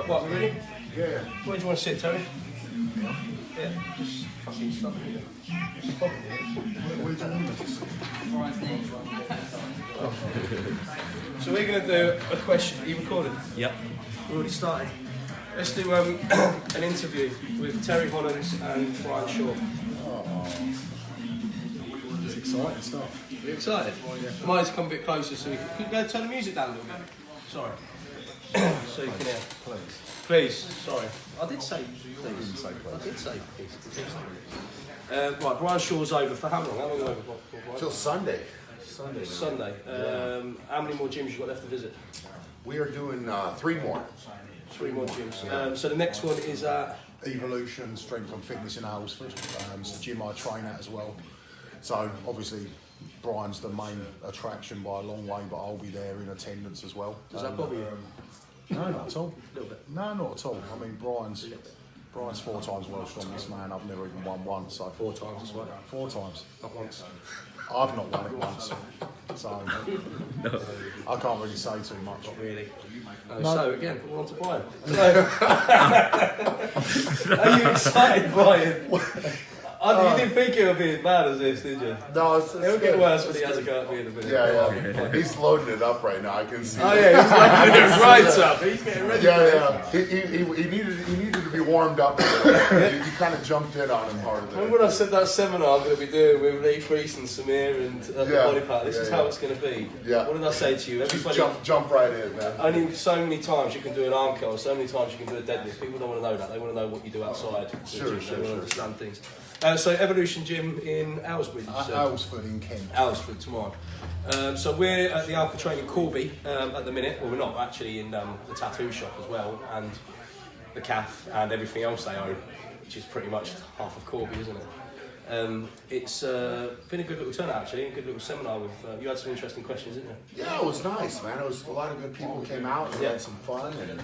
What, we ready? Yeah. Where do you want to sit, Terry? Yeah, just fucking stop it. So we're going to do a question. Are you recording? Yep. We've already started. Let's do an interview with Terry Hollands and Brian Shaw. It's exciting stuff. Are you excited? Yeah. Might come a bit closer so we can go turn the music down a little bit. Sorry. So you can hear. Please. Sorry. I did say please. I did say please. Right, Brian Shaw's over for how long? How long over? Till Sunday. Sunday. How many more gyms you got left to visit? We are doing 3 more. 3 more gyms. So the next one is Evolution Strength and Fitness in Aylesford. It's the gym I train at as well. So obviously Brian's the main attraction by a long way, but I'll be there in attendance as well. Does that bother you? No, not at all. A little bit. No, not at all. I mean, Brian's 4 times world strongest man. I've never even won one. So 4 times as well. 4 times. Not once. I've not won it once. So I can't really say too much. Not really. No. So again, we're on to Brian. Are you excited, Brian? You didn't think it would be as bad as this, did you? No, It'll get worse when he has a go at me in a minute. Yeah. He's loading it up right now. I can see. Oh yeah, he's loading it right up. He's getting ready. Yeah. He needed to be warmed up. You kind of jumped in on him hard. Remember when I said that seminar I'm going to be doing with Lee Priest and Samir and the body part? This is how it's going to be. Yeah. What did I say to you? Everybody, jump right in, man. only so many times you can do an arm curl, so many times you can do a deadlift. People don't want to know that. They want to know what you do outside. They want to understand things. So Evolution Gym in Aylesford. Aylesford in Kent. Aylesford tomorrow. So we're at the Alpha Training Corby at the minute. Well, we're not actually in the tattoo shop as well, and the calf and everything else they own, which is pretty much half of Corby, isn't it? It's been a good little turnout actually, a good little seminar with. You had some interesting questions, didn't you? Yeah, it was nice, man. It was a lot of good people came out and had some fun, and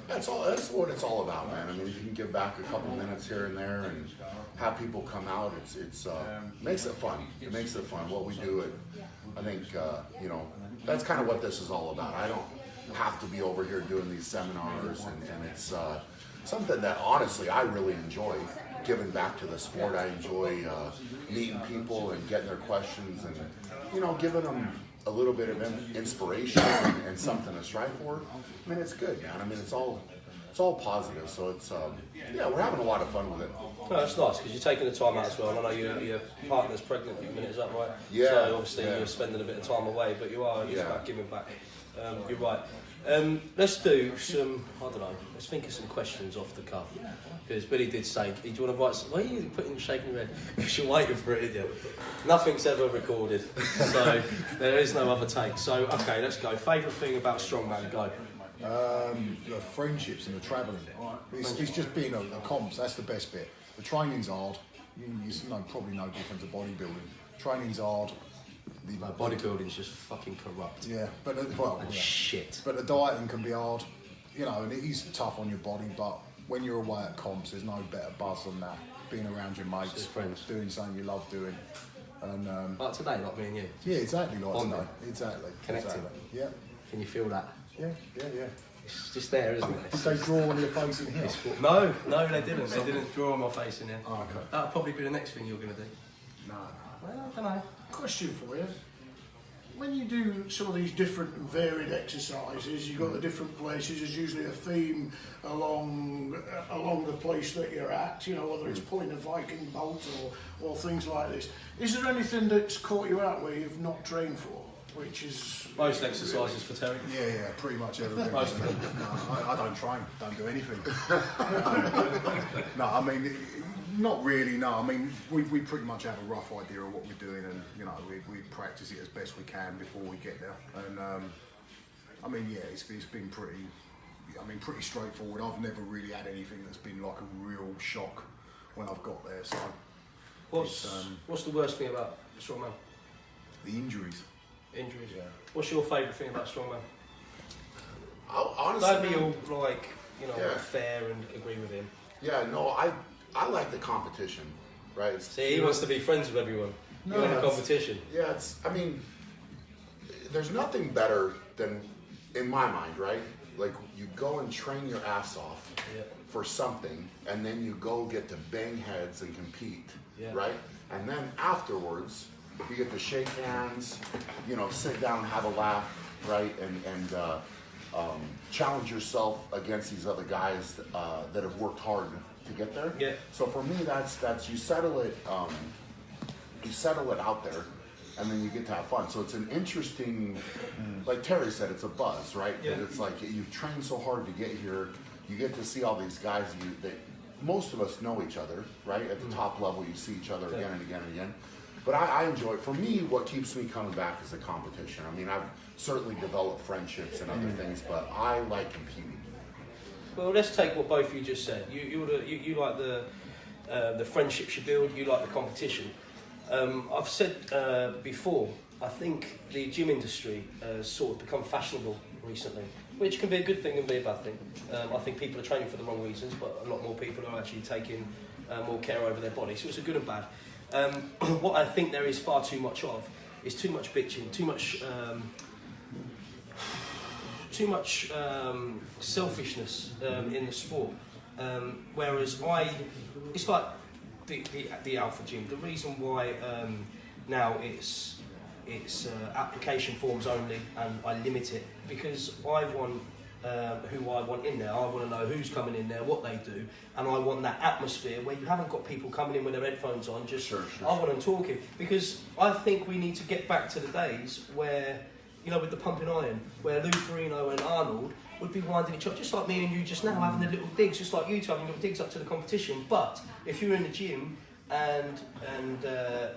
that's what it's all about, man. I mean, if you can give back a couple minutes here and there and have people come out, it's makes it fun. It makes it fun. What we do, I think that's kind of what this is all about. I don't have to be over here doing these seminars, and it's something that honestly I really enjoy. Giving back to the sport, I enjoy meeting people and getting their questions, and giving them a little bit of inspiration and something to strive for. I mean, it's good, man. I mean, it's all positive. So it's we're having a lot of fun with it. No, that's nice because you're taking the time out as well. And I know your partner's pregnant at the minute, is that right? Yeah. So obviously you're spending a bit of time away, but you are about giving back. You're right. Let's do some, I don't know, let's think of some questions off the cuff. Because Billy did say, do you want to write some, why are you shaking your head? Because you're waiting for it, didn't you? Nothing's ever recorded, so there is no other take. So, okay, let's go. Favourite thing about strongman, go. The friendships and the travelling. It's just being a comps, that's the best bit. The training's hard. You probably no different to bodybuilding. Training's hard. Bodybuilding's just fucking corrupt. Yeah, but shit. But the dieting can be hard, and it is tough on your body. But when you're away at comps, there's no better buzz than that. Being around your mates, friends, doing something you love doing, and like today, like me and you. Yeah, exactly like today. Exactly. Connected. Exactly. Yeah. Can you feel that? Yeah. It's just there, isn't it? Did they draw on your face in here? No, they didn't. They didn't draw on my face in here. Oh, okay. That'll probably be the next thing you're going to do. No. Well, I don't know. Question for you. When you do some of these different and varied exercises, you've got the different places, there's usually a theme along the place that you're at, whether it's pulling a Viking boat or things like this. Is there anything that's caught you out where you've not trained for? Which is... Most exercises for Terry? Yeah, pretty much everything. Most of them. No, I don't train, don't do anything. No, I mean... Not really, no. I mean, we pretty much have a rough idea of what we're doing, and we practice it as best we can before we get there. And I mean, yeah, it's been pretty straightforward. I've never really had anything that's been like a real shock when I've got there. So, what's the worst thing about strongman? The injuries. Injuries. Yeah. What's your favourite thing about strongman? Honestly, don't be all fair and agree with him. Yeah, no, I like the competition, right? See, he wants to be friends with everyone. You want a competition. Yeah, there's nothing better than, in my mind, right? Like you go and train your ass off for something, and then you go get to bang heads and compete, right? And then afterwards, you get to shake hands, you know, sit down, have a laugh, right? And challenge yourself against these other guys that have worked hard to get there. Yeah. So for me, that's you settle it out there, and then you get to have fun. So it's an interesting, like Terry said, it's a buzz, right? Yeah. It's like you've trained so hard to get here. You get to see all these guys. That most of us know each other, right? At the top level, you see each other again and again and again. But I enjoy it. For me, what keeps me coming back is the competition. I mean, I've certainly developed friendships and other things, but I like competing. Well, let's take what both of you just said. You like the friendships you build. You like the competition. I've said before, I think the gym industry has sort of become fashionable recently, which can be a good thing and be a bad thing. I think people are training for the wrong reasons, but a lot more people are actually taking more care over their body, so it's a good and bad. What I think there is far too much of is too much bitching, too much selfishness in the sport. Whereas it's like the Alpha Gym. The reason why now it's application forms only, and I limit it because I want who I want in there. I want to know who's coming in there, what they do, and I want that atmosphere where you haven't got people coming in with their headphones on. I want them talking, because I think we need to get back to the days where, you know, with the pumping iron, where Lou Ferrigno and Arnold would be winding each up, just like me and you just now, having the little digs, just like you two having little digs up to the competition. But if you're in the gym and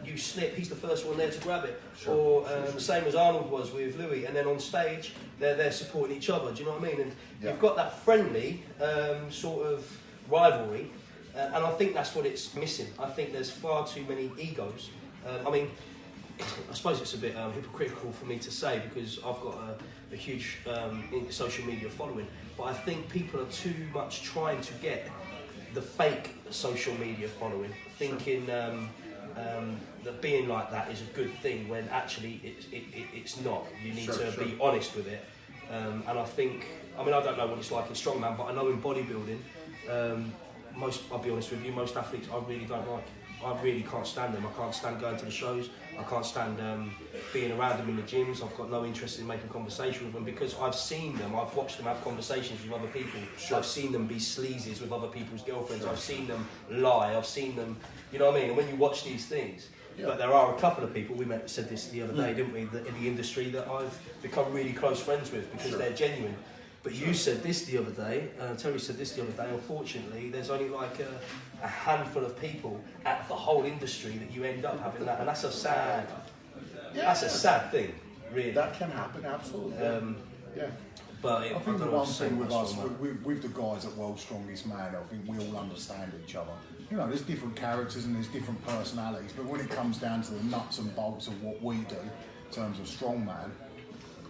you slip, he's the first one there to grab it. The same as Arnold was with Louis, and then on stage they're supporting each other. Do you know what I mean? And you've got that friendly sort of rivalry, and I think that's what it's missing. I think there's far too many egos. I mean, I suppose it's a bit hypocritical for me to say, because I've got a huge social media following, but I think people are too much trying to get the fake social media following, thinking that being like that is a good thing, when actually it's not. You need to be honest with it. And I think, I mean, I don't know what it's like in strongman, but I know in bodybuilding, I'll be honest with you, most athletes I really don't like. I really can't stand them. I can't stand going to the shows. I can't stand being around them in the gyms. I've got no interest in making conversation with them, because I've seen them. I've watched them have conversations with other people. I've seen them be sleazies with other people's girlfriends. I've seen them lie. I've seen them, you know what I mean? And when you watch these things, but there are a couple of people, we said this the other day, didn't we, that in the industry that I've become really close friends with, because they're genuine. But you said this the other day, Terry said this the other day, unfortunately, there's only like a handful of people at the whole industry that you end up having that, and that's a sad thing, really. That can happen, absolutely. But I think the one thing with us, with the guys at World's Strongest Man, I think we all understand each other. You know, there's different characters and there's different personalities, but when it comes down to the nuts and bolts of what we do, in terms of strongman,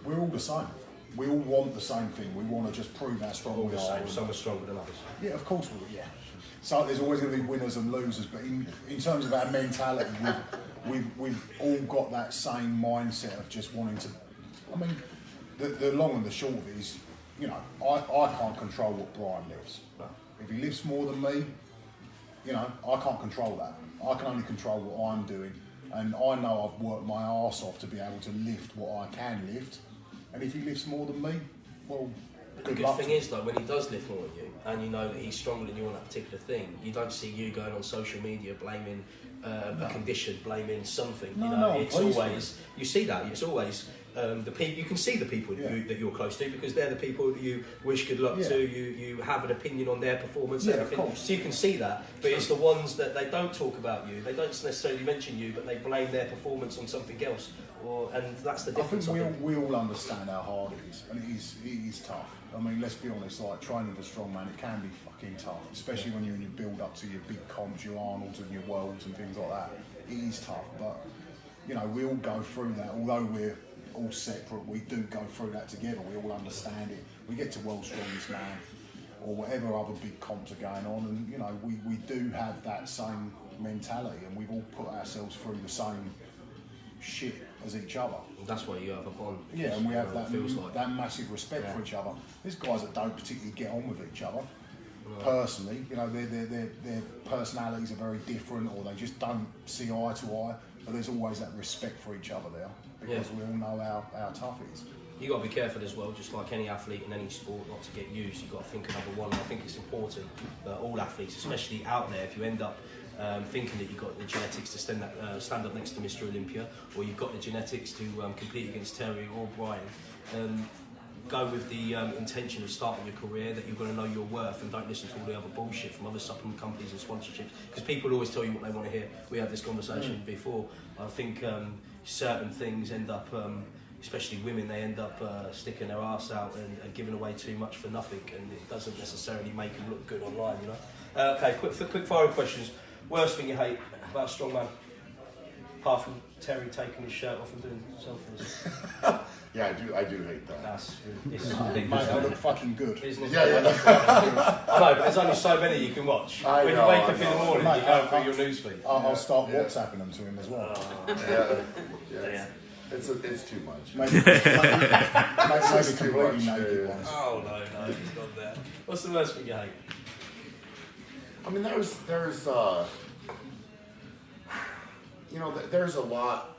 we're all the same. We all want the same thing. We want to just prove how strong we are. Some are stronger than others. Yeah, of course we will, So there's always going to be winners and losers, but in terms of our mentality, we've all got that same mindset of just wanting to. I mean, the long and the short of it is, you know, I can't control what Brian lifts. If he lifts more than me, you know, I can't control that. I can only control what I'm doing, and I know I've worked my arse off to be able to lift what I can lift. And if he lifts more than me, well, the good thing is, though, when he does lift more than you, and you know that he's stronger than you on that particular thing, you don't see you going on social media blaming a condition, blaming something. It's always, you see that, it's always the people. You can see the people that you're close to, because they're the people that you wish good luck to. You have an opinion on their performance. Of course. So you can see that, but it's the ones that they don't talk about you. They don't necessarily mention you, but they blame their performance on something else. And that's the difference. I think we all understand how hard it is, and it is tough. I mean, let's be honest, like training for strongman, it can be fucking tough, especially when you're in your build up to your big comps, your Arnolds and your Worlds and things like that. It is tough, but you know, we all go through that. Although we're all separate, we do go through that together. We all understand it. We get to World's Strongest Man or whatever other big comps are going on, and you know, we do have that same mentality, and we've all put ourselves through the same shit as each other. That's why you have a bond. Yeah, and we have It feels like. that massive respect for each other. There's guys that don't particularly get on with each other. Personally, you know, their personalities are very different, or they just don't see eye to eye. But there's always that respect for each other there, because we all know how tough it is. You got to be careful as well, just like any athlete in any sport, not to get used. You've got to think of number one. I think it's important that all athletes, especially out there, if you end up thinking that you've got the genetics to stand up next to Mr. Olympia, or you've got the genetics to compete against Terry or Brian, go with the intention of starting your career, that you're going to know your worth, and don't listen to all the other bullshit from other supplement companies and sponsorships, because people always tell you what they want to hear. We had this conversation before. I think certain things end up, especially women, they end up sticking their arse out and giving away too much for nothing, and it doesn't necessarily make them look good online, you know. Okay, quick fire questions. Worst thing you hate about a strongman, apart from Terry taking his shirt off and doing selfies? Yeah, I do hate that. That's Mate, I look fucking good. Isn't it? Yeah. I know, but there's only so many you can watch. I When know, you wake I up in the know. morning, Mate, you go through your newsfeed. I'll start WhatsApping them to him as well. Yeah. It's too much. Maybe too completely much, naked yeah. ones. Oh no, it's not there. What's the worst thing you hate? I mean, there's you know, there's a lot.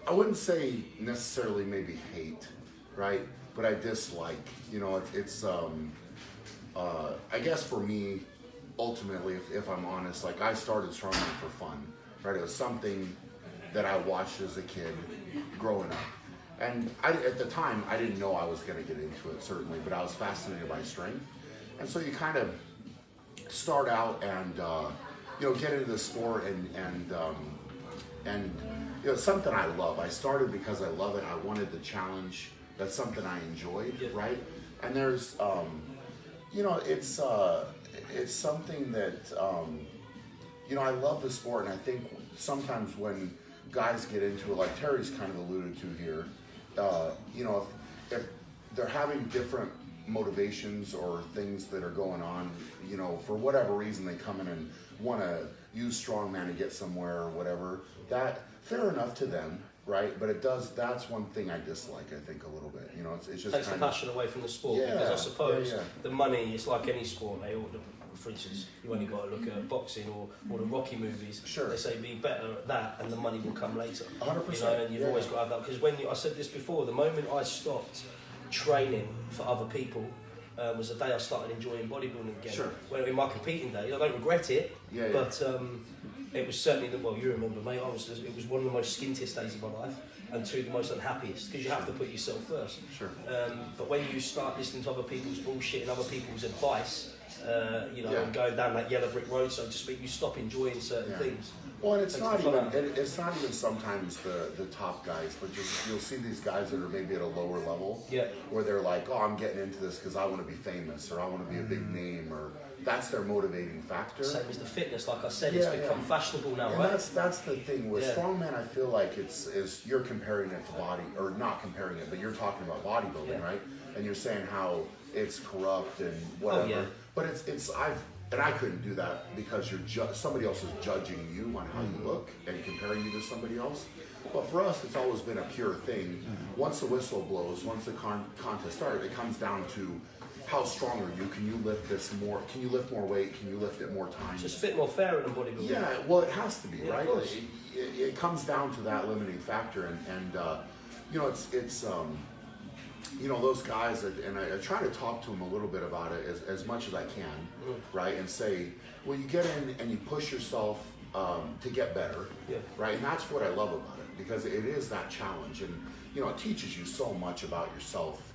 I wouldn't say necessarily maybe hate, right? But I dislike. You know, it's I guess for me, ultimately, if I'm honest, like I started strongman for fun, right? It was something that I watched as a kid growing up. And at the time, I didn't know I was going to get into it, certainly, but I was fascinated by strength. And so you kind of start out and, you know, get into the sport and you know, it's something I love. I started because I love it. I wanted the challenge. That's something I enjoyed, right? And there's, you know, it's something that, you know, I love the sport, and I think sometimes when guys get into it, like Terry's kind of alluded to here, you know, if they're having different motivations or things that are going on, you know, for whatever reason they come in and want to use strongman to get somewhere or whatever, that fair enough to them, right? But that's one thing I dislike, I think, a little bit. You know, it's just Takes the kind of, passion away from the sport, Yeah, because I suppose yeah. the money, it's like any sport. They all, for instance, you only got to look at boxing or the Rocky movies. Sure. They say be better at that, and the money will come later. 100%, You know, and you've yeah. always got to have that. Because when I said this before, the moment I stopped training for other people was the day I started enjoying bodybuilding again. Sure. When in my competing days, I don't regret it. Yeah, yeah. But it was certainly well, you remember, mate. It was one of the most skintiest days of my life, and two of the most unhappiest, because you have to put yourself first. Sure. But when you start listening to other people's bullshit and other people's advice, you know, Yeah. and going down that yellow brick road, so to speak, you stop enjoying certain Yeah. things. Well, and it's Takes not the fun even out. it's not even sometimes the top guys, but you'll see these guys that are maybe at a lower level, Yeah. where they're like, oh, I'm getting into this because I want to be famous, or I want to be a big name, or that's their motivating factor. Same as the fitness, like I said, it's Yeah, become yeah. fashionable now, And right? that's the thing with Yeah. strongman. I feel like is you're comparing it to body, or not comparing it, but you're talking about bodybuilding, Yeah. right? And you're saying how it's corrupt and whatever. yeah. But I couldn't do that because somebody else is judging you on how you look and comparing you to somebody else. But for us, it's always been a pure thing. Once the whistle blows, once the contest started, it comes down to how strong are you? Can you lift this more? Can you lift more weight? Can you lift it more times? It's just a bit more fairer than bodybuilding. Yeah, well, it has to be, Yeah, of right? course. It comes down to that limiting factor, and you know, it's you know, those guys, and I try to talk to them a little bit about it as much as I can, right? And say, well, you get in and you push yourself to get better, Yeah. right? And that's what I love about it, because it is that challenge, and you know, it teaches you so much about yourself,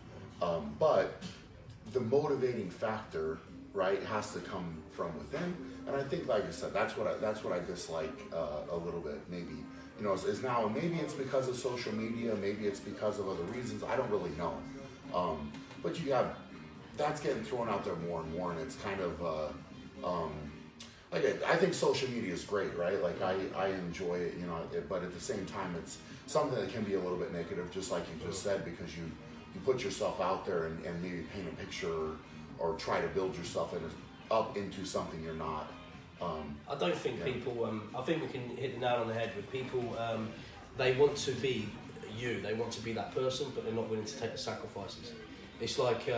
but the motivating factor, right, has to come from within. And I think, like I said, that's what I dislike a little bit, maybe. You know, is now, maybe it's because of social media, maybe it's because of other reasons, I don't really know. But that's getting thrown out there more and more, and it's kind of, like, I think social media is great, right? Like, I enjoy it, you know, but at the same time, it's something that can be a little bit negative, just like you just said, because you put yourself out there and maybe paint a picture or try to build yourself up into something you're not. I don't think people. I think we can hit the nail on the head with people. They want to be, you. They want to be that person, but they're not willing to take the sacrifices. It's like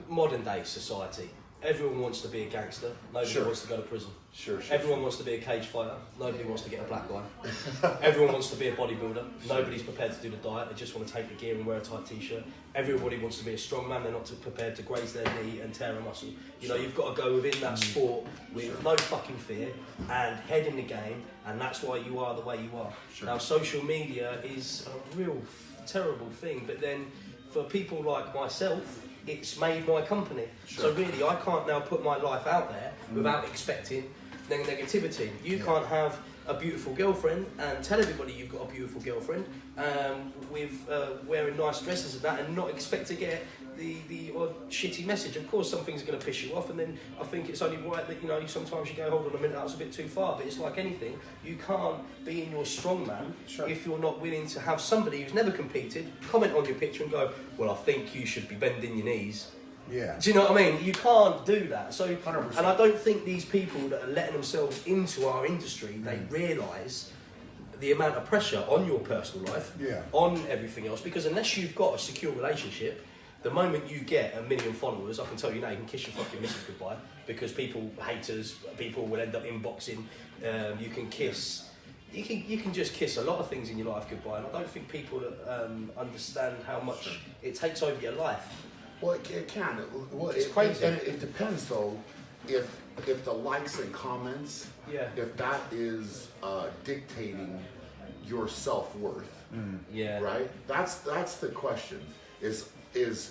modern day society. Everyone wants to be a gangster. Nobody wants to go to prison. Everyone wants to be a cage fighter. Nobody wants to get a black guy. Everyone wants to be a bodybuilder. Nobody's prepared to do the diet. They just want to take the gear and wear a tight t-shirt. Everybody wants to be a strong man. They're not prepared to graze their knee and tear a muscle. You know, you've got to go within that sport with no fucking fear and head in the game, and that's why you are the way you are. Now, social media is a real terrible thing, but then for people like myself, it's made my company. So really, I can't now put my life out there without expecting negativity. You can't have a beautiful girlfriend and tell everybody you've got a beautiful girlfriend with wearing nice dresses and that, and not expect to get the odd shitty message. Of course, some things are going to piss you off, and then I think it's only right that, you know, sometimes you go, hold on a minute, that was a bit too far. But it's like anything, you can't be in your strong man if you're not willing to have somebody who's never competed comment on your picture and go, well, I think you should be bending your knees. Yeah. Do you know what I mean? You can't do that. So, 100%. And I don't think these people that are letting themselves into our industry, they realise the amount of pressure on your personal life, on everything else, because unless you've got a secure relationship, the moment you get 1 million followers, I can tell you now, you can kiss your fucking missus goodbye, because haters, people will end up inboxing. You can kiss, you can just kiss a lot of things in your life goodbye, and I don't think people understand how much it takes over your life. Well, it can. Well, it's crazy. And it depends, though, if the likes and comments, if that is dictating your self-worth, right? That's the question. Is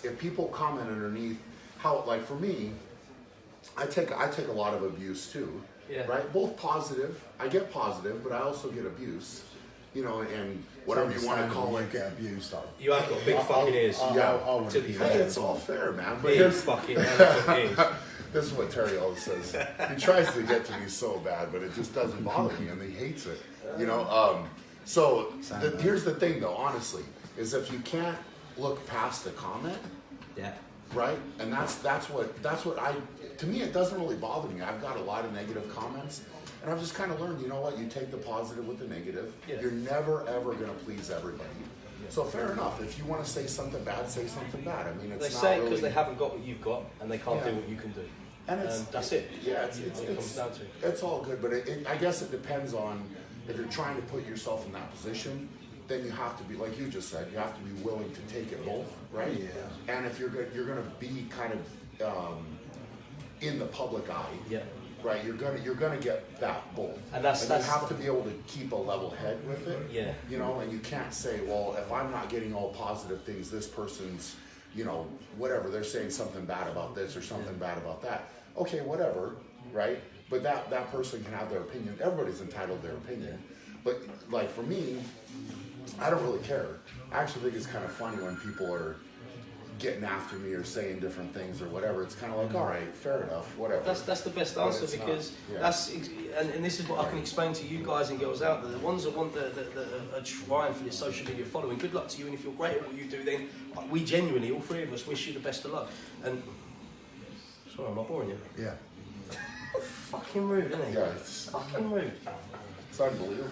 if people comment underneath, how, like for me, I take a lot of abuse too, right? Both positive. I get positive, but I also get abuse. You know, and whatever you want to call it. Get abused, though. You have got big fucking ears. To be fair, it's all fair, man. But big fucking ears. This is what Terry always says. He tries to get to me so bad, but it just doesn't bother me, and he hates it. You know. So here's the thing, though. Honestly, is if you can't look past the comment, right? And that's what I. To me, it doesn't really bother me. I've got a lot of negative comments. And I've just kind of learned, you know what, you take the positive with the negative. You're never, ever going to please everybody. So fair enough. If you want to say something bad, say something bad. I mean, it's they not say because really... they haven't got what you've got, and they can't do what you can do. And that's it. Yeah, it's all good. But I guess it depends on if you're trying to put yourself in that position, then you have to be, like you just said, you have to be willing to take it both, right? Yeah. And if you're going to be kind of in the public eye, right, you're gonna get that both, and you have to be able to keep a level head with it. Yeah, you know, and you can't say, well, if I'm not getting all positive things, this person's, you know, whatever, they're saying something bad about this or something bad about that. Okay, whatever, right? But that person can have their opinion. Everybody's entitled to their opinion. But like for me, I don't really care. I actually think it's kind of funny when people are getting after me or saying different things or whatever. It's kind of like, all right, fair enough, whatever. That's the best answer, because that's and this is what I can explain to you guys and girls out there. The ones that want that are trying for this social media following. Good luck to you, and if you're great at what you do, then we genuinely, all three of us, wish you the best of luck. And sorry, am I boring you? Yeah. Fucking rude, isn't it? Yeah, it's fucking rude. It's unbelievable.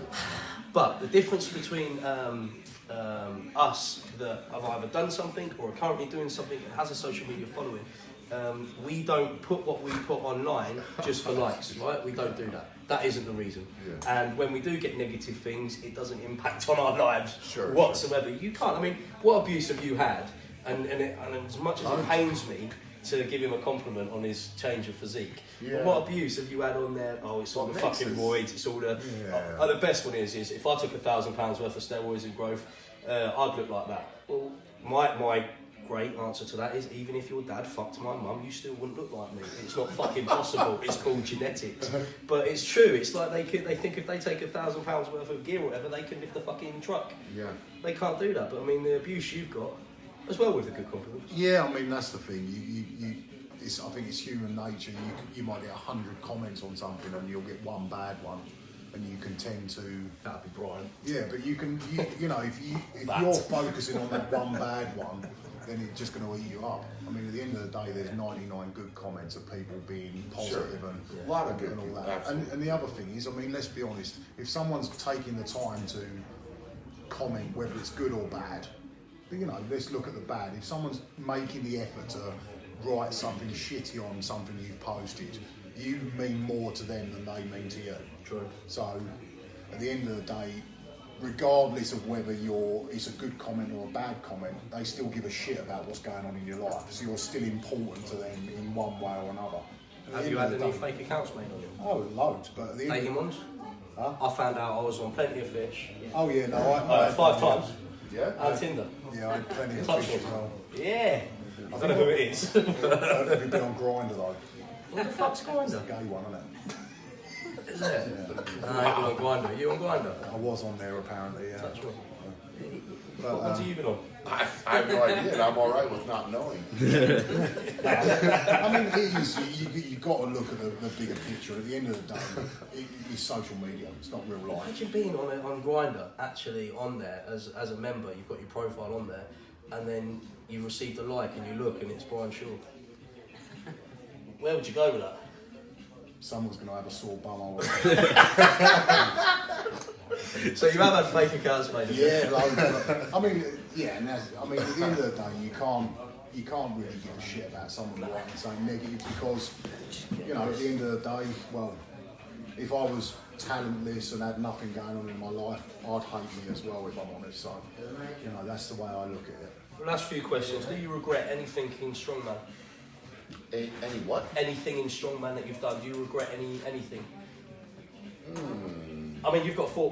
But the difference between us that have either done something or are currently doing something that has a social media following, we don't put what we put online just for likes, right? We don't do that. That isn't the reason. Yeah. And when we do get negative things, it doesn't impact on our lives whatsoever. You can't. I mean, what abuse have you had? And as much as it pains me to give him a compliment on his change of physique, but what abuse have you had on there? Oh, it's all the fucking roids. It's all the. The best one is if I took £1,000 worth of steroids and growth, I'd look like that. Well, my great answer to that is, even if your dad fucked my mum, you still wouldn't look like me. It's not fucking possible. It's called genetics. But it's true. It's like they think if they take £1,000 worth of gear or whatever, they can lift the fucking truck. Yeah. They can't do that. But I mean, the abuse you've got, as well with a good compliment. Yeah, I mean that's the thing. I think it's human nature. You might get 100 comments on something and you'll get one bad one. And you can tend to. That'd be Brian. Yeah, but you know, if you're focusing on that one bad one, then it's just going to eat you up. I mean, at the end of the day, there's 99 good comments of people being positive and a lot of good and all that. And the other thing is, I mean, let's be honest. If someone's taking the time to comment, whether it's good or bad. But you know, let's look at the bad. If someone's making the effort to write something shitty on something you've posted, you mean more to them than they mean to you. True. So, at the end of the day, regardless of whether it's a good comment or a bad comment, they still give a shit about what's going on in your life. So you're still important to them in one way or another. Have you had any fake accounts made on you? Oh, loads, but at the end Dating ones? Huh? I found out I was on Plenty of Fish. Oh yeah, no, I 5 times. Yeah. And Tinder. Yeah, I had plenty of Touch fish as one. well. Yeah. I don't know who it is. I've never been on Grindr though. What the fuck's It's a Grindr? gay one, isn't it? Is it? I ain't been on Grindr. You on Grindr? I was on there apparently, yeah. Touch one. But, What ones have you been on? I have no idea, and I'm all right with not knowing. I mean, it is, you've got to look at the bigger picture. At the end of the day, it's social media, it's not real life. Imagine being on Grindr, actually on there as a member. You've got your profile on there, and then you received a like, and you look, and it's Brian Shaw. Where would you go with that? Someone's going to have a sore bum hole. So you have had fake accounts made? Yeah, loads. I mean, yeah, and that's, I mean, at the end of the day, you can't really give a shit about someone writing something negative because, you know, at the end of the day, well, if I was talentless and had nothing going on in my life, I'd hate me as well, if I'm honest. So, you know, that's the way I look at it. Last few questions. Do you regret anything in strongman? Any what? Anything in strongman that you've done? Do you regret anything? I mean, you've got four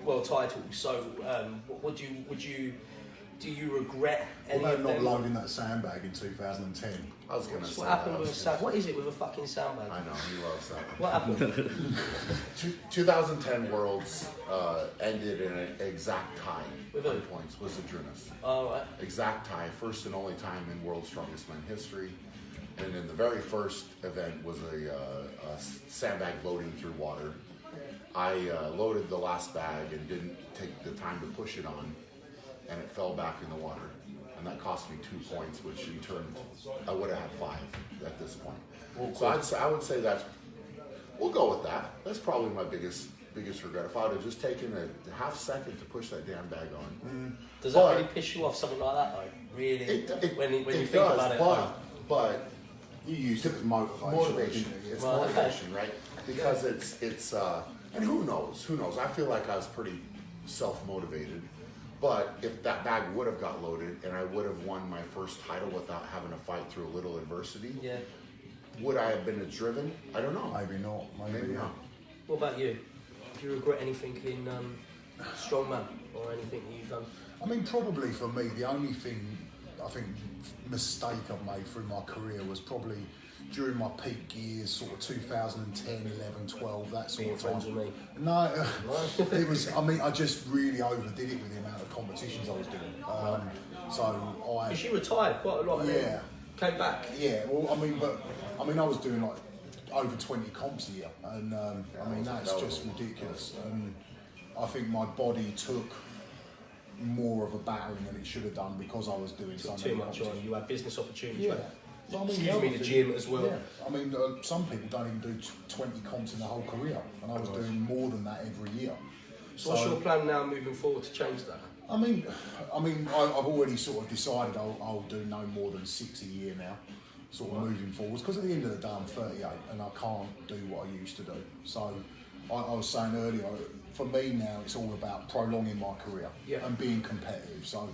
world titles. So, do you regret any Although of not them? loading that sandbag in 2010. I was going to say What happened that. with a sound? What is it with a fucking soundbag? I know, he loves that. What happened? 2010 Worlds ended in an exact tie. With 100 who? points was the Drunas. Oh, right. Exact tie, first and only time in World's Strongest Man history. And then the very first event was a sandbag loading through water. I loaded the last bag and didn't take the time to push it on, and it fell back in the water. And that cost me 2 points, which in turn, I would have had 5 at this point. So I would say we'll go with that. That's probably my biggest regret. If I would have just taken a half second to push that damn bag on. Does that really piss you off, something like that, though? Really? When you think about it? But You used it as motivation. motivation. didn't you? It's Well, motivation, right? Because it's and who knows? I feel like I was pretty self-motivated. But if that bag would have got loaded and I would have won my first title without having to fight through a little adversity, Yeah. would I have been as driven? I don't know. Maybe not. Maybe not. What about you? Do you regret anything in strongman or anything that you've done? I mean, probably for me, the only thing I think mistake I've made through my career was probably during my peak years, sort of 2010, 11, 12, that sort Being of friends time. with me. No, it was. I mean, I just really overdid it with the amount of competitions I was doing. So Because you retired quite a lot and Yeah. then came back. yeah. Well, I mean, I was doing like over 20 comps a year, and I mean that's just ridiculous. And I think my body took more of a battering than it should have done because I was doing so Too many much comps. on. You had business opportunities. Yeah. right? Well, I mean, Excuse the me, other the thing- gym as well. Yeah. I mean, some people don't even do 20 comps in the whole career, and I was doing more than that every year. So what's your plan now moving forward to change that? I mean, I've already sort of decided I'll do no more than 6 a year now, sort of moving forwards. Because at the end of the day, I'm 38 and I can't do what I used to do. So I was saying earlier, for me now, it's all about prolonging my career and being competitive. So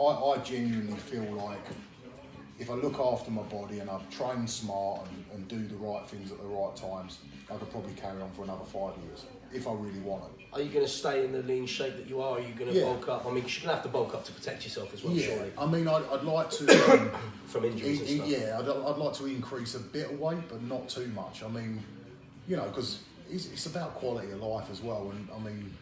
I genuinely feel like if I look after my body and I train smart and do the right things at the right times, I could probably carry on for another 5 years if I really want to. Are you going to stay in the lean shape that you are? Are you going to Yeah. bulk up? I mean, 'cause you're going to have to bulk up to protect yourself as well, Yeah, surely, I mean, I'd like to. from injuries and stuff. Yeah, I'd like to increase a bit of weight, but not too much. I mean, you know, because it's about quality of life as well. And I mean,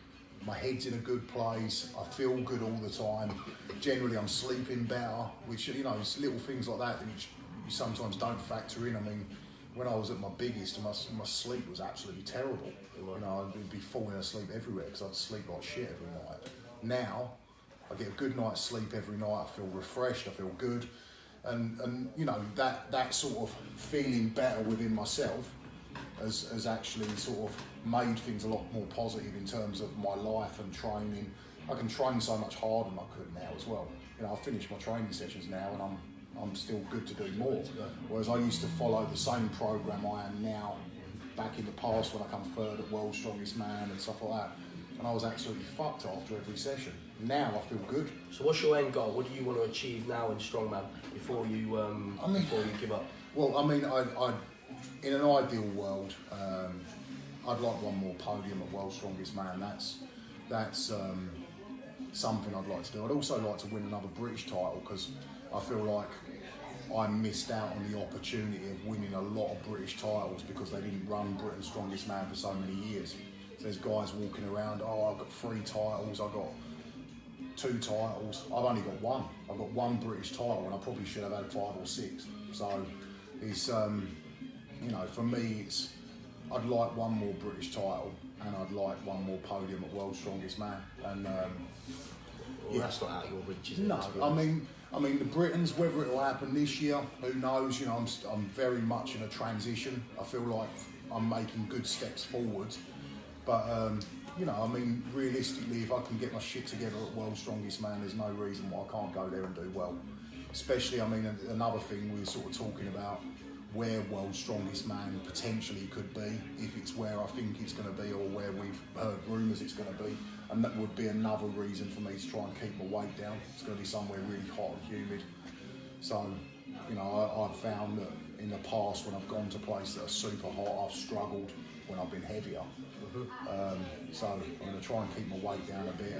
my head's in a good place. I feel good all the time. Generally, I'm sleeping better, which, you know, it's little things like that which you sometimes don't factor in. I mean, when I was at my biggest, my sleep was absolutely terrible. You know, I'd be falling asleep everywhere because I'd sleep like shit every night. Now, I get a good night's sleep every night. I feel refreshed. I feel good. And you know, that sort of feeling better within myself has actually sort of made things a lot more positive in terms of my life and training. I can train so much harder than I could now as well. You know, I've finished my training sessions now and I'm still good to do more. Whereas I used to follow the same program I am now back in the past when I come third at World's Strongest Man and stuff like that. And I was absolutely fucked after every session. Now I feel good. So what's your end goal? What do you want to achieve now in strongman before you before you give up? Well, I mean, I in an ideal world, I'd like one more podium at World's Strongest Man. That's something I'd like to do. I'd also like to win another British title because I feel like I missed out on the opportunity of winning a lot of British titles because they didn't run Britain's Strongest Man for so many years. So there's guys walking around, oh, I've got 3 titles, I've got 2 titles. I've only got 1. I've got 1 British title and I probably should have had 5 or 6. So it's, you know, for me, I'd like 1 more British title and I'd like 1 more podium at World's Strongest Man. And Well, that's not out of your reach, is it? no, I mean the Britons, whether it will happen this year, who knows? You know, I'm very much in a transition. I feel like I'm making good steps forward, but you know, I mean, realistically, if I can get my shit together at World's Strongest Man, there's no reason why I can't go there and do well. Especially, I mean, another thing we were sort of talking about, where World's Strongest Man potentially could be, if it's where I think it's going to be or where we've heard rumours it's going to be. And that would be another reason for me to try and keep my weight down. It's going to be somewhere really hot and humid. So, you know, I've found that in the past when I've gone to places that are super hot, I've struggled when I've been heavier. So I'm going to try and keep my weight down a bit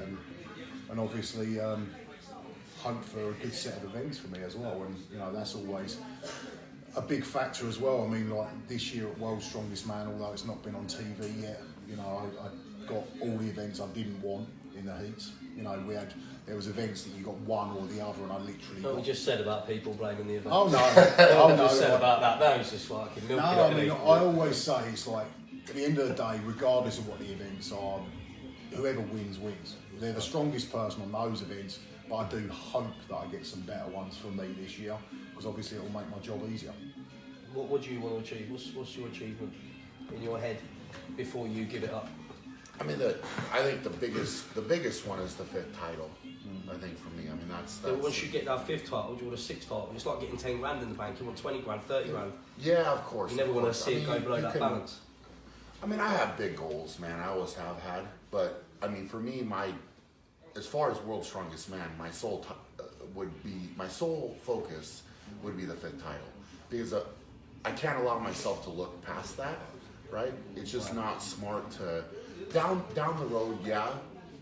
and obviously hope for a good set of events for me as well. And, you know, that's always a big factor as well. I mean, like this year at World's Strongest Man, although it's not been on TV yet, you know, I got all the events I didn't want in the heats. You know, there was events that you got one or the other, and I literally. What we just said about people blaming the event. Oh no! What we just said about that. That was just fucking milking No, it, I mean, innit? I always say it's like at the end of the day, regardless of what the events are, whoever wins wins. They're the strongest person on those events, but I do hope that I get some better ones from me this year because obviously it will make my job easier. What do you want to achieve? What's your achievement in your head before you give it up? I mean, I think the biggest one is the 5th title. I think for me, I mean that's Once you get that 5th title, do you want a 6th title? It's like getting 10 grand in the bank. You want 20 grand, 30 grand. Yeah, of course. You never want to see it go below you that can- balance. I mean, I have big goals, man. I always have had, but I mean, for me, as far as World's Strongest Man, my sole focus would be the 5th title because I can't allow myself to look past that. Right? It's just not smart to down the road. Yeah,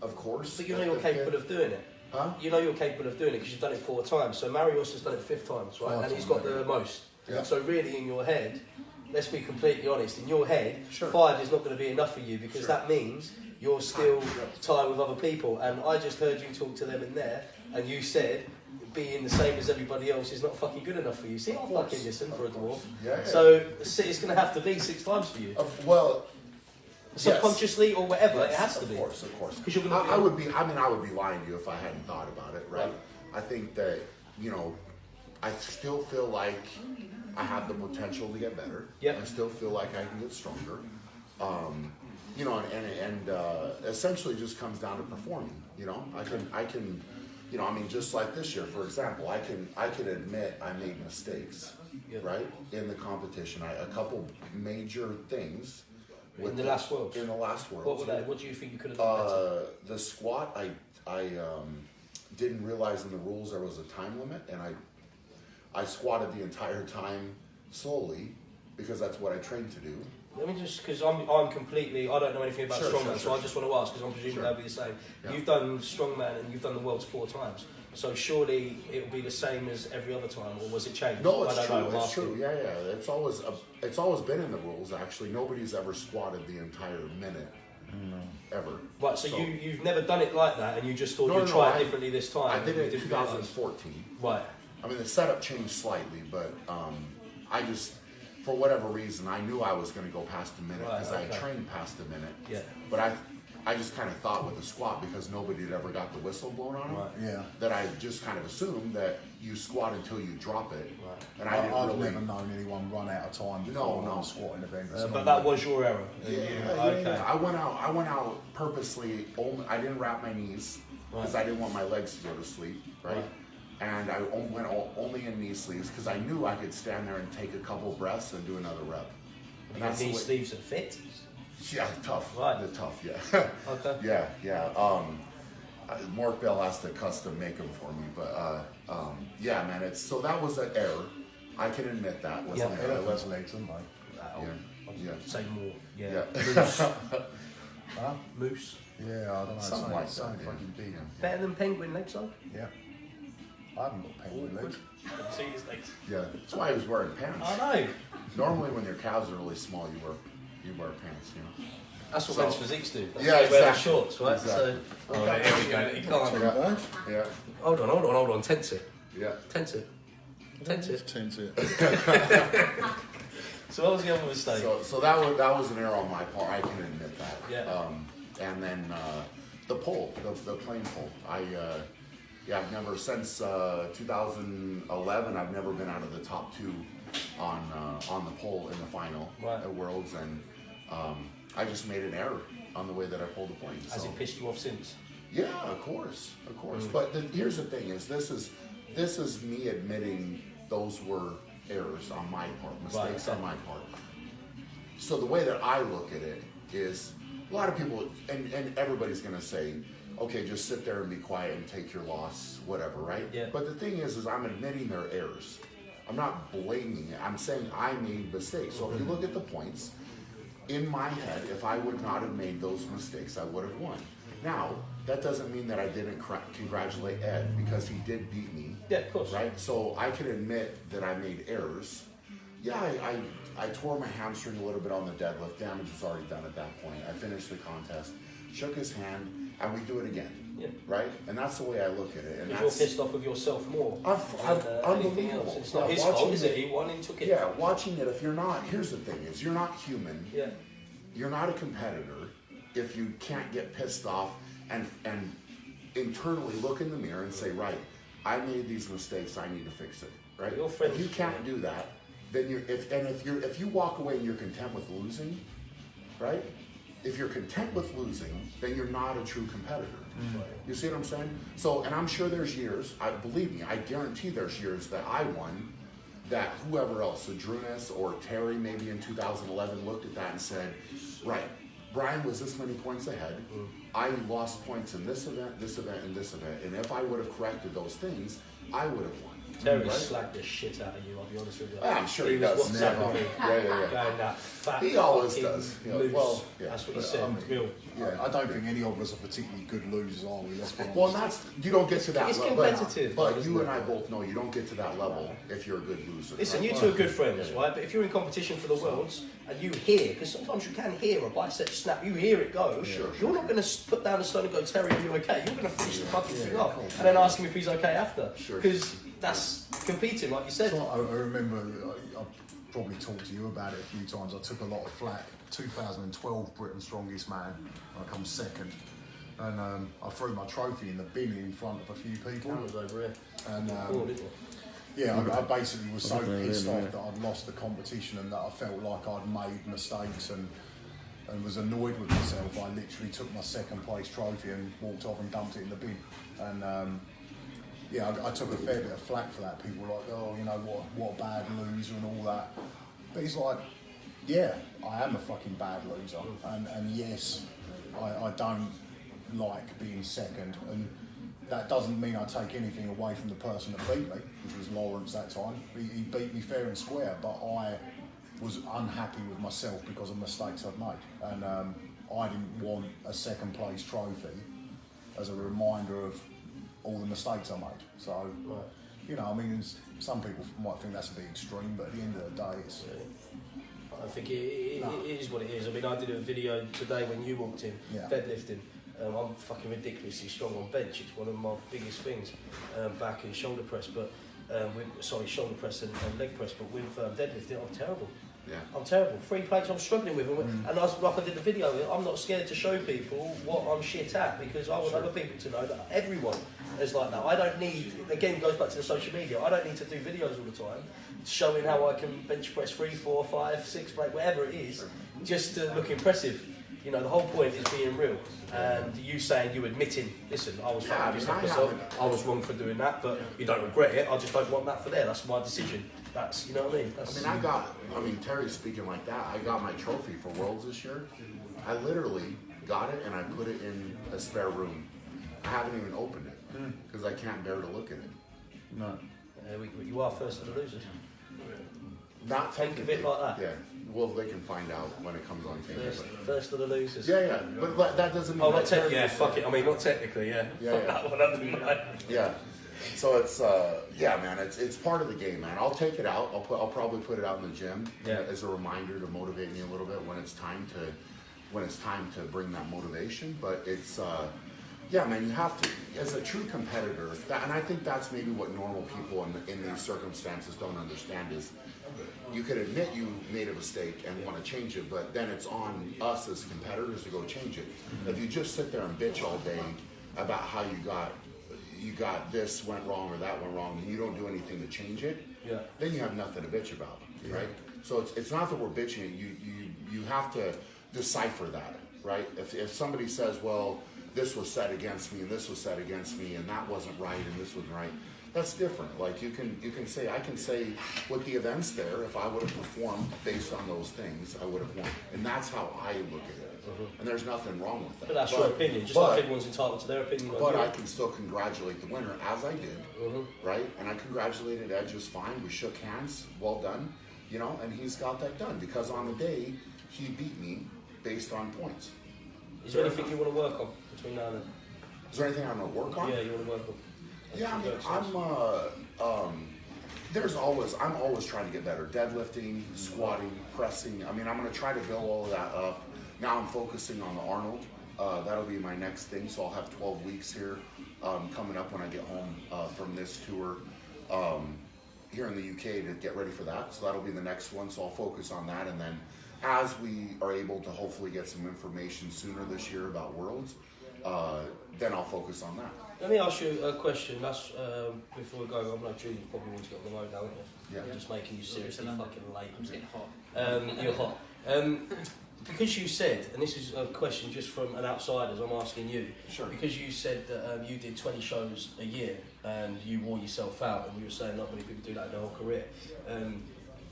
of course. But you know you're capable of doing it. Huh? You know you're capable of doing it because you've done it 4 times. So Marius has done it 5 times, right? And he's got the most. Yeah. So really, in your head, let's be completely honest. In your head, Sure. 5 is not going to be enough for you because that means you're still tied with other people. And I just heard you talk to them in there, and you said being the same as everybody else is not fucking good enough for you. See, I'll fucking listen for a dwarf. Yeah. So it's going to have to be 6 times for you. Well, Subconsciously or whatever, it has to be. Of course. 'Cause you're gonna be- I would be lying to you if I hadn't thought about it, right? I think that, you know, I still feel like I have the potential to get better. Yep. I still feel like I can get stronger. You know, and essentially it just comes down to performing. You know, I can, you know, I mean, just like this year, for example, I can admit I made mistakes, Yep. right, in the competition. A couple major things. In the last Worlds? In the last Worlds. What were they? What do you think you could have done better? The squat, I didn't realize in the rules there was a time limit, and I squatted the entire time slowly because that's what I trained to do. Let me just, because I'm completely, I don't know anything about Sure, strongman, sure, so I sure. just want to ask, because I'm presuming Sure. they'll be the same. Yeah. You've done strongman and you've done the worlds 4 times, so surely it'll be the same as every other time, or was it changed? No, I it's don't true. know, I'm It's asking. true. Yeah. It's always been in the rules. Actually, nobody's ever squatted the entire minute, ever. Right, so you've never done it like that, and you just thought No, you'd no, try I- it differently this time. I did and it you in didn't realise. 2014. Right. I mean, the setup changed slightly, but I just, for whatever reason, I knew I was going to go past a minute Right, because I okay. had trained past a minute. Yeah. But I just kind of thought with the squat, because nobody had ever got the whistle blown on them, Yeah. that I just kind of assumed that you squat until you drop it. Right. And I didn't I've really. never known anyone run out of time before No. a squatting event. But that was your error. Yeah. I went out purposely. I didn't wrap my knees because I didn't want my legs to go to sleep, right? And I went only in knee sleeves because I knew I could stand there and take a couple breaths and do another rep. And that's knee sleeves that fit. Yeah, tough. Right. They're tough. Yeah. Okay. Yeah. Mark Bell has to custom make them for me, but yeah, man. So that was an error. I can admit that was an error. Elephant's legs, aren't they? Yeah. Say more. Yeah. Moose. Huh? Moose. Yeah, I don't know. Something like that, Something yeah. fucking big. Better than penguin legs, though. Yeah. I haven't got penguin legs. See his legs. Yeah. That's why he was wearing pants. I know. Normally, when your calves are really small, you wear pants. You know. That's what men's physiques do. That's Yeah, why they wear the exactly. shorts, right? Exactly. So, there we go. You can't. Yeah. Hold on. Tense it. Yeah. Tense it. Tense it. So what was the other mistake? So that was an error on my part. I can admit that. Yeah. And then the pole, the plane pole. I've never since 2011. I've never been out of the top 2 on the pole in the final at Worlds, and I just made an error on the way that I pulled the plane. Has it pissed you off since? Yeah, of course. But here's the thing: this is me admitting those were errors on my part, mistakes on my part. So the way that I look at it is, a lot of people, and everybody's gonna say, okay, just sit there and be quiet and take your loss, whatever, right? Yeah. But the thing is I'm admitting their errors. I'm not blaming it. I'm saying I made mistakes. So if you look at the points, in my head, if I would not have made those mistakes, I would have won. Now, that doesn't mean that I didn't congratulate Ed, because he did beat me. Yeah, of course. Right? So I can admit that I made errors. Yeah, I tore my hamstring a little bit on the deadlift. Damage was already done at that point. I finished the contest, shook his hand, and we do it again. Yeah. Right? And that's the way I look at it. And You're that's pissed off with yourself more. Anything else. It's not his fault, is it? He won and took it. Yeah, watching it, if you're not, here's the thing, is you're not human. Yeah. You're not a competitor if you can't get pissed off and internally look in the mirror and say, right, I made these mistakes, I need to fix it. Right? If you can't do that, then if you walk away and you're content with losing, right? If you're content with losing, then you're not a true competitor. You see what I'm saying? So, and I'm sure there's years, believe me, I guarantee there's years that I won, that whoever else, Adrunas or Terry maybe in 2011 looked at that and said, right, Brian was this many points ahead. I lost points in this event, and this event. And if I would have corrected those things, I would have won. Terry slapped the shit out of you, I'll be honest with you. I'm sure he does. WhatsApping me. Yeah. Going, that fat He always fucking does. Yeah, loose. well, yeah. That's what he said. Real. Yeah. I don't think any of us are particularly good losers, are we? Let's be honest. Well, you don't get to that It's level. competitive, But isn't you it? and I both know you don't get to that level if you're a good loser. Listen, right? you two are good friends, right? But if you're in competition for the worlds and you hear, because sometimes you can hear a bicep snap, you hear it go. Sure. You're not going to put down the stone and go, Terry, are you okay? You're going to finish the fucking thing up and then ask him if he's okay after. Sure. Because that's competing, like you said. So I remember, I probably talked to you about it a few times. I took a lot of flack. 2012 Britain's Strongest Man, I come second. And I threw my trophy in the bin in front of a few people. That was over here. And Didn't it? yeah, I basically was so pissed off that I'd lost the competition and that I felt like I'd made mistakes and was annoyed with myself. I literally took my second place trophy and walked off and dumped it in the bin. And yeah, I took a fair bit of flack for that. People were like, oh, you know, what a bad loser and all that. But it's like, yeah, I am a fucking bad loser. And yes, I don't like being second. And that doesn't mean I take anything away from the person that beat me, which was Lawrence that time. He beat me fair and square, but I was unhappy with myself because of mistakes I've made. And I didn't want a second place trophy as a reminder of all the mistakes I made. So, you know, I mean, some people might think that's a bit extreme, but at the end of the day, it's... I think it is what it is. I mean, I did a video today when you walked in, deadlifting. I'm fucking ridiculously strong on bench. It's one of my biggest things, back and shoulder press. But shoulder press and leg press. But with deadlifting, I'm terrible. Yeah. I'm terrible. 3 plates I'm struggling with. And like I did the video, I'm not scared to show people what I'm shit at, because I want other people to know that everyone is like that. I don't need, again, it goes back to the social media, I don't need to do videos all the time showing how I can bench press 3, 4, 5, 6 plate, whatever it is, just to look impressive. You know, the whole point is being real. And you saying, you admitting, listen, I was fucking pissed off myself, I was wrong for doing that, but you don't regret it, I just don't want that for there, that's my decision. That's, you know what I mean? That's, Terry's speaking like that, I got my trophy for Worlds this year. I literally got it and I put it in a spare room. I haven't even opened it, because I can't bear to look at it. No. you are first of the losers. Not Think of it like that. Yeah. Well, they can find out when it comes on TV. First of the losers. Yeah. But that doesn't mean. Oh, not technically. Yeah, fuck it. I mean, not technically. Yeah. Fuck that one up, mate. Yeah. So it's man. It's part of the game, man. I'll take it out. I'll probably put it out in the gym as a reminder to motivate me a little bit when it's time to bring that motivation. But it's. Yeah, man, you have to, as a true competitor, and I think that's maybe what normal people in these circumstances don't understand is, you could admit you made a mistake and want to change it, but then it's on us as competitors to go change it. If you just sit there and bitch all day about how you got this went wrong or that went wrong, and you don't do anything to change it, then you have nothing to bitch about, right? So it's not that we're bitching, you have to decipher that, right? If somebody says, well, this was said against me and this was said against me and that wasn't right and this wasn't right, that's different. Like you can say, I can say with the events there, if I would have performed based on those things, I would have won. And that's how I look at it. And there's nothing wrong with that. But that's your opinion, just like everyone's entitled to their opinion. But I can still congratulate the winner, as I did, right? And I congratulated Ed just fine. We shook hands, well done, you know, and he's got that done because on the day, he beat me based on points. Is there anything you want to work on between now and then? Is there anything I'm going to work on? Yeah, you want to work on? Yeah, I mean, I'm always trying to get better. Deadlifting, squatting, pressing. I mean, I'm going to try to build all of that up. Now I'm focusing on the Arnold. That'll be my next thing. So I'll have 12 weeks here coming up when I get home from this tour here in the UK to get ready for that. So that'll be the next one. So I'll focus on that. And then as we are able to hopefully get some information sooner this year about Worlds, then I'll focus on that. Let me ask you a question. That's before we go. I'm not sure you probably want to get on the road now, aren't you? Yeah. I'm just making you seriously fucking late. I'm getting hot. You're hot. Because you said, and this is a question just from an outsider, I'm asking you. Sure. Because you said that you did 20 shows a year and you wore yourself out, and you were saying not many people do that in their whole career.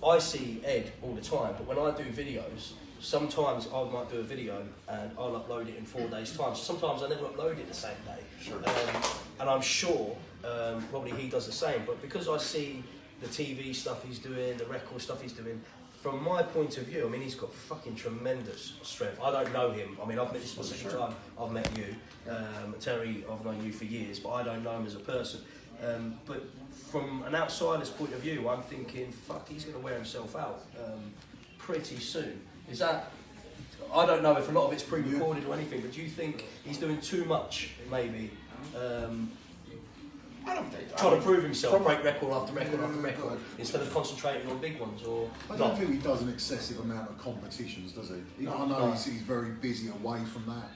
I see Ed all the time, but when I do videos, sometimes I might do a video and I'll upload it in 4 days' time. So sometimes I never upload it the same day. Sure. And I'm sure probably he does the same. But because I see the TV stuff he's doing, the record stuff he's doing, from my point of view, I mean, he's got fucking tremendous strength. I don't know him. I mean, I've met this for the second time I've met you. Terry, I've known you for years, but I don't know him as a person. But from an outsider's point of view, I'm thinking, fuck, he's going to wear himself out pretty soon. Is that, I don't know if a lot of it's pre-recorded or anything, but do you think he's doing too much, maybe? I don't think. Trying to prove himself, break record after record after record, instead of concentrating on big ones, or I don't think he does an excessive amount of competitions, does he? I know he's very busy away from that,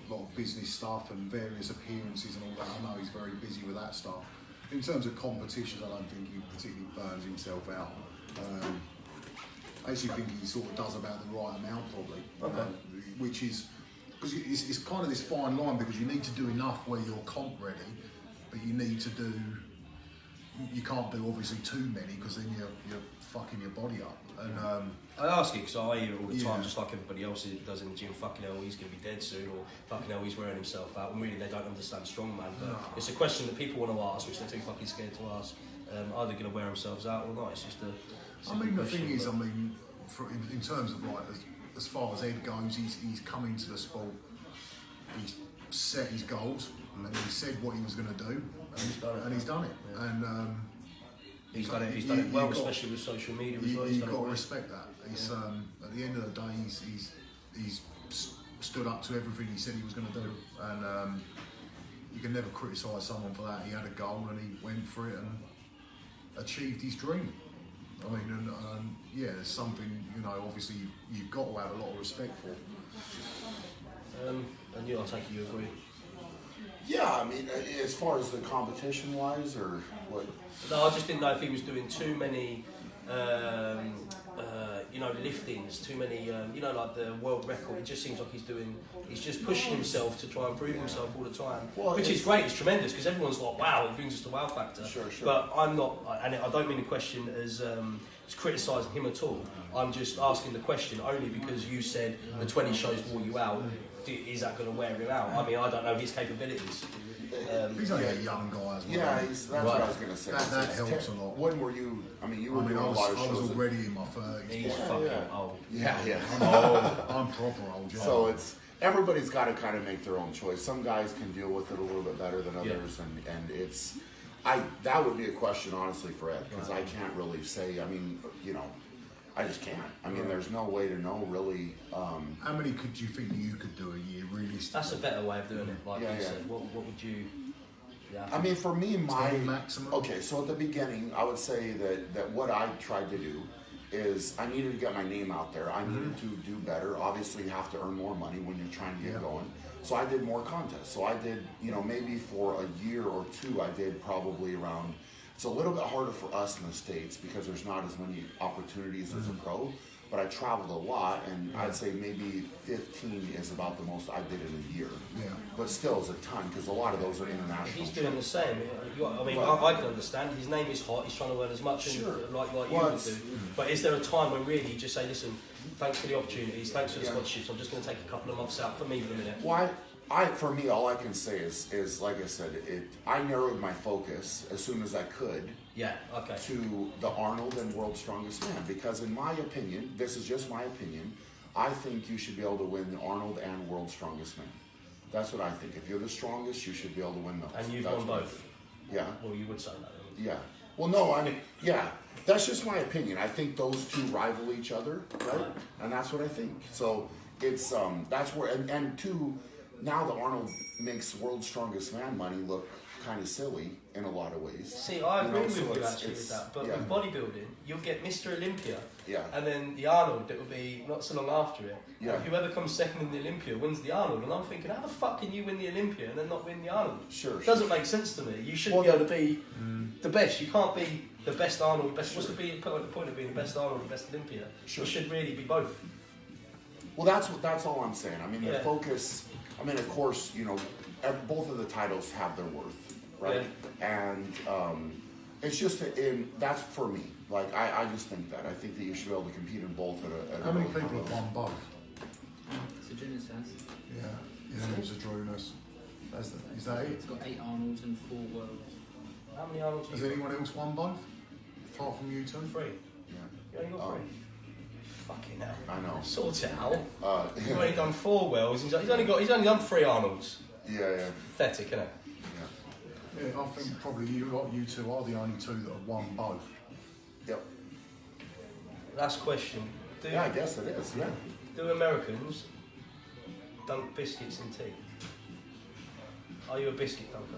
a lot of business stuff and various appearances and all that. I know he's very busy with that stuff. In terms of competitions, I don't think he particularly burns himself out. I actually think he sort of does about the right amount, probably. Which is, because it's kind of this fine line, because you need to do enough where you're comp ready, but you need to do, you can't do obviously too many, because then you're fucking your body up. And I ask you because I hear it all the time, just like everybody else does in the gym. Fucking hell, he's going to be dead soon, or fucking hell, he's wearing himself out. And really, they don't understand strongman. But it's a question that people want to ask, which they're too fucking scared to ask. Are they going to wear themselves out or not? It's just a. I mean, the thing is, I mean, in terms of like as far as Ed goes, he's come into the sport. He's set his goals, and he said what he was going to do, and he's done it. Yeah. And he's done it well, especially with social media as well. You've got to respect that. He's at the end of the day, he's stood up to everything he said he was going to do, and you can never criticise someone for that. He had a goal and he went for it and achieved his dream. I mean, and yeah, there's something, you know, obviously you've got to have a lot of respect for. And you, I take it you agree? Yeah, I mean, as far as the competition wise, or what? No, I just didn't know if he was doing too many, you know, liftings, too many, you know, like the world record. It just seems like he's just pushing himself to try and prove himself all the time, Well, which is great. It's tremendous because everyone's like, wow, it brings us the wow factor. Sure. But I'm not, and I don't mean the question as criticising him at all. I'm just asking the question only because you said the 20 shows wore you out. Is that going to wear him out? I mean, I don't know his capabilities. He's only a young guy as well. Yeah, that's what I was going to say. That helps a lot. When were you? I mean, you were doing I a lot of shows. was already in my 30s. He's fucking old. Yeah. I'm proper old. Yeah. So everybody's got to kind of make their own choice. Some guys can deal with it a little bit better than others, and it's. That would be a question honestly for Ed, because I can't really say. I mean, you know, I just can't. I mean, there's no way to know really. How many could you think you could do a year, realistically? That's a better way of doing it. Like you said, what would you? Yeah. I mean, for me, my maximum. Okay, so at the beginning, I would say that what I tried to do is I needed to get my name out there. I needed to do better. Obviously, you have to earn more money when you're trying to get going. So I did more contests. So I did, you know, maybe for a year or two, I did probably around. It's a little bit harder for us in the States because there's not as many opportunities as a pro. But I traveled a lot, and I'd say maybe 15 is about the most I did in a year. Yeah. But still, it's a ton because a lot of those are international. He's doing the same. I mean, I can understand. His name is hot. He's trying to earn as much like you would do. But is there a time when really you just say, listen, thanks for the opportunities, thanks for the sponsorships. I'm just going to take a couple of months out for me for a minute. Well, for me, all I can say is like I said, I narrowed my focus as soon as I could. Yeah, okay. To the Arnold and World's Strongest Man, because in my opinion, this is just my opinion, I think you should be able to win the Arnold and World's Strongest Man. That's what I think. If you're the strongest, you should be able to win those. And you've won both. Yeah. Well, you would say that. Yeah. Well, no, I mean, yeah. That's just my opinion. I think those two rival each other, right? And that's what I think. So it's that's where and two. Now the Arnold makes World's Strongest Man money look kind of silly in a lot of ways. See, I agree with you actually with that, but with bodybuilding, you'll get Mr. Olympia, and then the Arnold that will be not so long after it. Yeah. And whoever comes second in the Olympia wins the Arnold, and I'm thinking, how the fuck can you win the Olympia and then not win the Arnold? Sure. It doesn't make sense to me. You should be able to be the best. You can't be the best Arnold, best. What's the point of being the best Arnold, the best Olympia? Sure. You should really be both. Well, that's all I'm saying. I mean, the focus. I mean, of course, you know, both of the titles have their worth, right? Yeah. And it's just that's for me. Like, I just think that. I think that you should be able to compete in both at How many people have won both? Sejanus has. Yeah, it was a Drunus. Is that it? It's got 8 Arnolds and 4 Worlds. How many Arnolds? Has anyone else won both? Apart from you two? 3. Yeah. You only got 3. Fucking hell. I know. Sort it out. He's Yeah. only done 4 Wells. He's only done 3 Arnolds. Yeah. Pathetic, isn't it? Yeah, I think probably you two are the only two that have won both. Yep. Last question. Yeah, I guess it is. Yeah. Do Americans dunk biscuits in tea? Are you a biscuit dunker?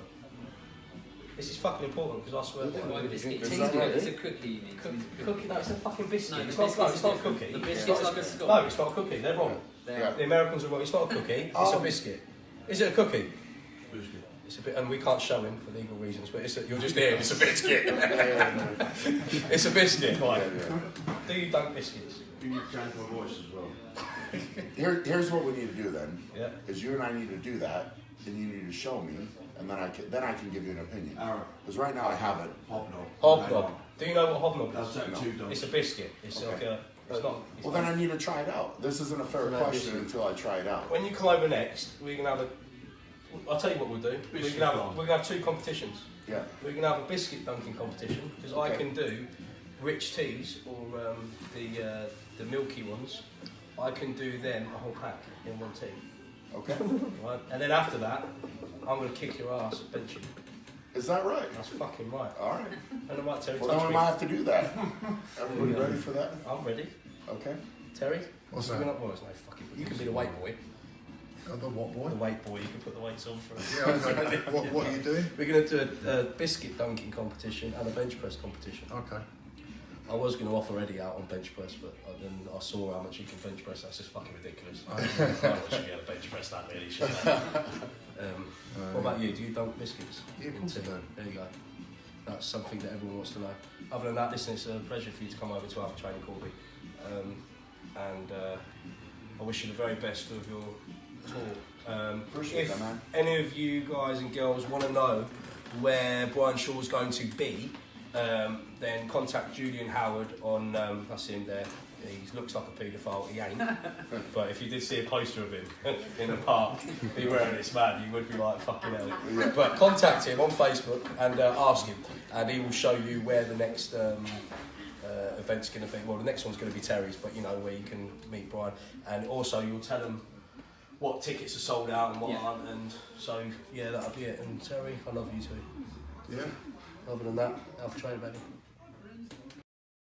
This is fucking important because I swear. Why biscuit? Is Tea that right? It's a cookie, you mean? Cookie? No, it's a fucking biscuit. No, it's the not biscuit's a cookie. The biscuit's It's like a not- scone. No, it's not a cookie. They're wrong. Yeah. The Americans are wrong. It's not a cookie. It's a biscuit. Is it a cookie? Biscuit. It's a bit, and we can't show him for legal reasons. But you'll just hear it's a biscuit. It's a biscuit. Right. Do you dunk biscuits? You need to change my voice as well. Here's what we need to do then. Yeah. Is you and I need to do that, and you need to show me, and then I can give you an opinion. Aarron. Because right now I haven't. Hobnob. Hobnob. Do you know what hobnob I'll is? take 2 dunks. It's a biscuit. It's like a. It's not. It's Well, then I need to try it out. This isn't a fair question until I try it out. When you come over next, we can have a. I'll tell you what we'll do. We're gonna have 2 competitions. Yeah. We're gonna have a biscuit dunking competition because I can do rich teas or the milky ones. I can do them a whole pack in one tea. Okay. Right, and then after that, I'm gonna kick your ass at benching. Is that right? That's fucking right. All right. And I might Terry. Well, touch then we me. might have to do that. Everybody ready for that? I'm ready. Okay. Terry. What's We're that? gonna- well, it's no fucking. You can be the weight boy. The what boy? The weight boy. You can put the weights on for us. Yeah, okay. What are you doing? We're going to do a biscuit dunking competition and a bench press competition. Okay. I was going to offer Eddie out on bench press, but then I saw how much he can bench press. That's just fucking ridiculous. I should be able to bench press that really, shouldn't I? What about you? Do you dunk biscuits? Yeah, of course I do. There you go. That's something that everyone wants to know. Other than that, listen, it's a pleasure for you to come over to our training, Corby. And I wish you the very best of your tour. Appreciate if that, man. any of you guys and girls want to know where Brian Shaw's going to be, then contact Julian Howard on, that's him there. He looks like a paedophile, he ain't. But if you did see a poster of him in a park, be wearing this man, you would be like, fucking hell. Yeah. But contact him on Facebook and ask him, and he will show you where the next event's going to be. Well, the next one's going to be Terry's, but you know, where you can meet Brian. And also, you'll tell him what tickets are sold out and what aren't. And so, yeah, that'll be it. And Terry, I love you too. Yeah. Other than that, Alpha Trainer, baby.